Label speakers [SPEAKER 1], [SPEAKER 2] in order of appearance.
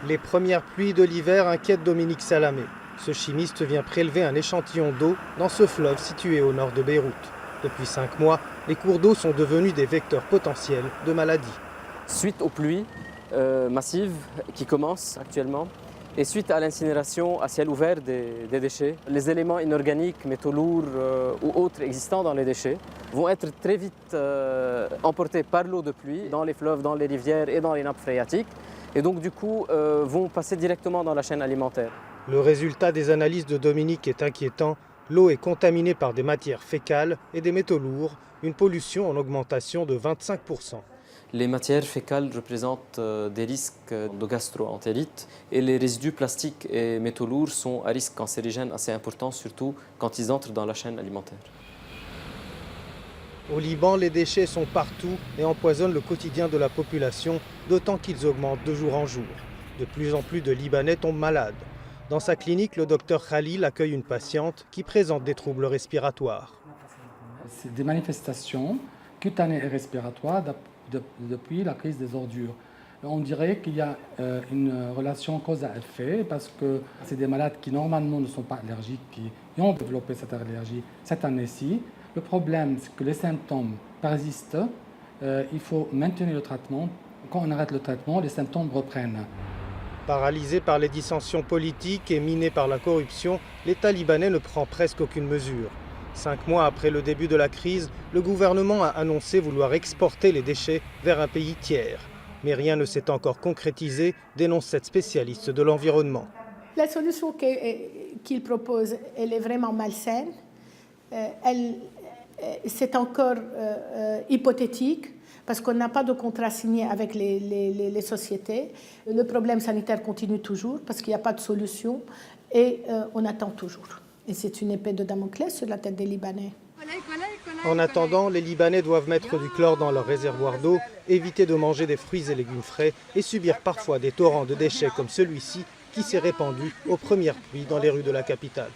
[SPEAKER 1] Les premières pluies de l'hiver inquiètent Dominique Salamé. Ce chimiste vient prélever un échantillon d'eau dans ce fleuve situé au nord de Beyrouth. Depuis 5 mois, les cours d'eau sont devenus des vecteurs potentiels de maladies.
[SPEAKER 2] Suite aux pluies massives qui commencent actuellement et suite à l'incinération à ciel ouvert des déchets, les éléments inorganiques, métaux lourds ou autres existants dans les déchets vont être très vite emportés par l'eau de pluie dans les fleuves, dans les rivières et dans les nappes phréatiques et donc du coup vont passer directement dans la chaîne alimentaire.
[SPEAKER 1] Le résultat des analyses de Dominique est inquiétant. L'eau est contaminée par des matières fécales et des métaux lourds, une pollution en augmentation de 25%.
[SPEAKER 2] Les matières fécales représentent des risques de gastro-entérite et les résidus plastiques et métaux lourds sont à risque cancérigène assez important, surtout quand ils entrent dans la chaîne alimentaire.
[SPEAKER 1] Au Liban, les déchets sont partout et empoisonnent le quotidien de la population, d'autant qu'ils augmentent de jour en jour. De plus en plus de Libanais tombent malades. Dans sa clinique, le docteur Khalil accueille une patiente qui présente des troubles respiratoires.
[SPEAKER 3] C'est des manifestations cutanées et respiratoires depuis la crise des ordures. On dirait qu'il y a une relation cause à effet parce que c'est des malades qui normalement ne sont pas allergiques, qui ont développé cette allergie cette année-ci. Le problème, c'est que les symptômes persistent. Il faut maintenir le traitement. Quand on arrête le traitement, les symptômes reprennent.
[SPEAKER 1] Paralysé par les dissensions politiques et miné par la corruption, l'État libanais ne prend presque aucune mesure. 5 mois après le début de la crise, le gouvernement a annoncé vouloir exporter les déchets vers un pays tiers. Mais rien ne s'est encore concrétisé, dénonce cette spécialiste de l'environnement.
[SPEAKER 4] La solution qu'il propose, elle est vraiment malsaine. C'est encore hypothétique parce qu'on n'a pas de contrat signé avec les sociétés. Le problème sanitaire continue toujours parce qu'il n'y a pas de solution et on attend toujours. Et c'est une épée de Damoclès sur la tête des Libanais.
[SPEAKER 1] En attendant, les Libanais doivent mettre du chlore dans leurs réservoirs d'eau, éviter de manger des fruits et légumes frais et subir parfois des torrents de déchets comme celui-ci qui s'est répandu aux premières pluies dans les rues de la capitale.